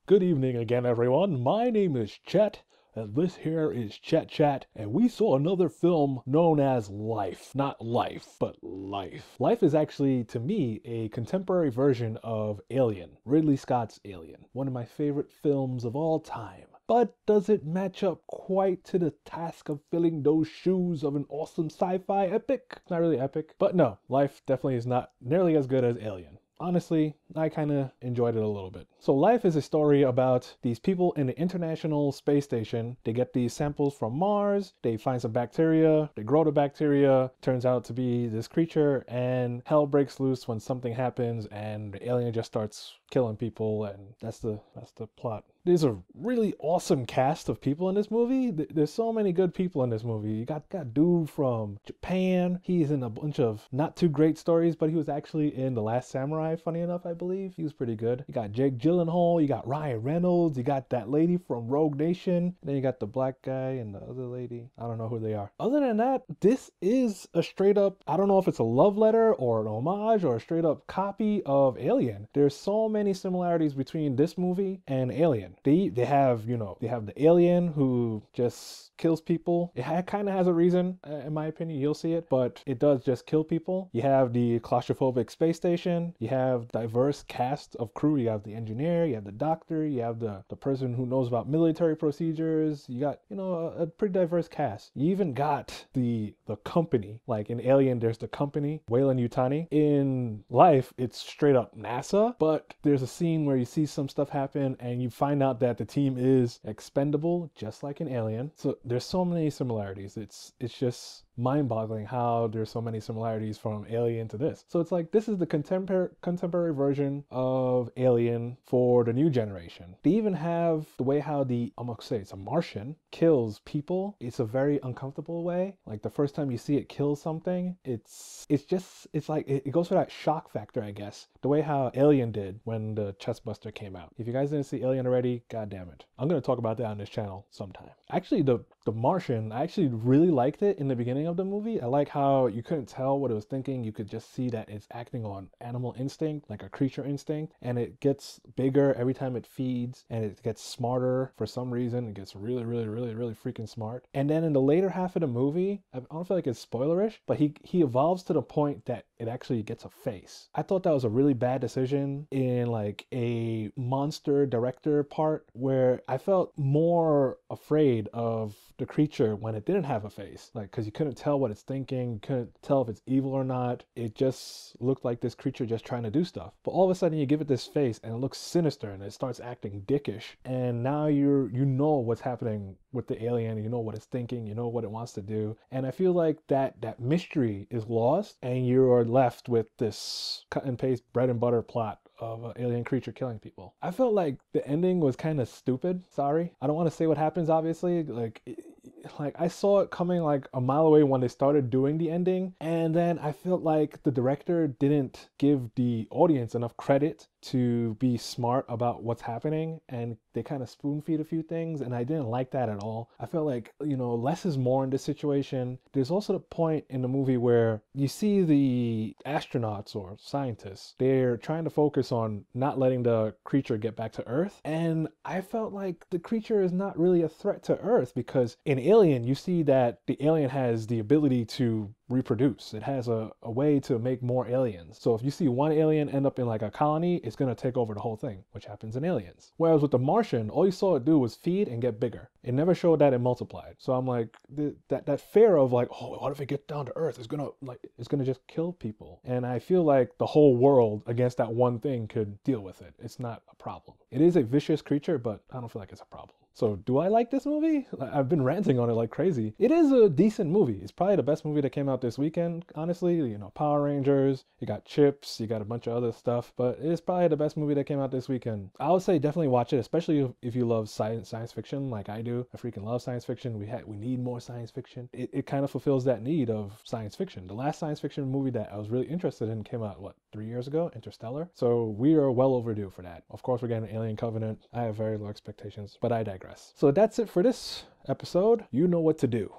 Good evening again, everyone. My name is Chet, and this here is ChetChat, and we saw another film known as Life. Not Life, but Life. Life is actually, to me, a contemporary version of Alien, Ridley Scott's Alien, one of my favorite films of all time. But does it match up quite to the task of filling those shoes of an awesome sci-fi epic? Not really epic, but no, Life definitely is not nearly as good as Alien. Honestly, I kind of enjoyed it a little bit. So Life is a story about these people in the International Space Station. They get these samples from Mars, they find some bacteria, they grow the bacteria, turns out to be this creature, and hell breaks loose when something happens and the alien just starts killing people, and that's the plot. There's a really awesome cast of people in this movie. There's so many good people in this movie. You got dude from Japan. He's in a bunch of not too great stories, but he was actually in The Last Samurai, funny enough, I believe. He was pretty good. You got Jake Gyllenhaal, you got Ryan Reynolds, you got that lady from Rogue Nation, and then you got the black guy and the other lady. I don't know who they are. Other than that, this is a straight up, I don't know if it's a love letter or an homage or a straight up copy of Alien. There's so many similarities between this movie and Alien. They have, they have the alien who just kills people. It kind of has a reason, in my opinion. You'll see it, but it does just kill people. You have the claustrophobic space station. You have diverse cast of crew. You have the engineer, you have the doctor, you have the person who knows about military procedures. You got, a pretty diverse cast. You even got the company. Like in Alien, there's the company, Weyland-Yutani. In Life, it's straight up NASA, but there's a scene where you see some stuff happen and you find out that the team is expendable, just like in Alien. So there's so many similarities. It's just mind-boggling how there's so many similarities from Alien to this. So it's like, this is the contemporary version of Alien for the new generation. They even have the way how I'm gonna say it's a Martian, kills people. It's a very uncomfortable way. Like the first time you see it kill something, it's like, it goes for that shock factor, I guess. The way how Alien did when the chest buster came out. If you guys didn't see Alien already, god damn it. I'm gonna talk about that on this channel sometime. Actually, the Martian, I actually really liked it in the beginning of the movie. I like how you couldn't tell what it was thinking. You could just see that it's acting on animal instinct, like a creature instinct, and it gets bigger every time it feeds, and it gets smarter for some reason. It gets really, really, really, really freaking smart. And then in the later half of the movie, I don't feel like it's spoilerish, but he evolves to the point that it actually gets a face. I thought that was a really bad decision in like a monster director part, where I felt more afraid of the creature when it didn't have a face, like, because you couldn't tell what it's thinking, you couldn't tell if it's evil or not. It just looked like this creature just trying to do stuff. But all of a sudden you give it this face and it looks sinister and it starts acting dickish, and now you know what's happening with the alien, you know what it's thinking, you know what it wants to do. And I feel like that mystery is lost, and you're left with this cut and paste bread and butter plot of an alien creature killing people. I felt like the ending was kind of stupid. Sorry, I don't want to say what happens, obviously. Like I saw it coming like a mile away when they started doing the ending, and then I felt like the director didn't give the audience enough credit to be smart about what's happening, and they kind of spoon feed a few things, and I didn't like that at all. I felt like, less is more in this situation. There's also the point in the movie where you see the astronauts or scientists, they're trying to focus on not letting the creature get back to Earth, and I felt like the creature is not really a threat to Earth, because in Alien, you see that the alien has the ability to reproduce. It has a way to make more aliens. So if you see one alien end up in like a colony, it's going to take over the whole thing, which happens in Aliens. Whereas with the Martian, all you saw it do was feed and get bigger. It never showed that it multiplied. So I'm like, that fear of like, oh, what if it gets down to Earth? It's gonna just kill people. And I feel like the whole world against that one thing could deal with it. It's not a problem. It is a vicious creature, but I don't feel like it's a problem. So do I like this movie? I've been ranting on it like crazy. It is a decent movie. It's probably the best movie that came out this weekend, honestly. Power Rangers, you got Chips, you got a bunch of other stuff, but it is probably the best movie that came out this weekend. I would say definitely watch it, especially if you love science fiction like I do. I freaking love science fiction. We need more science fiction. It kind of fulfills that need of science fiction. The last science fiction movie that I was really interested in came out, 3 years ago? Interstellar. So we are well overdue for that. Of course, we're getting Alien Covenant. I have very low expectations, but I digress. So that's it for this episode. You know what to do.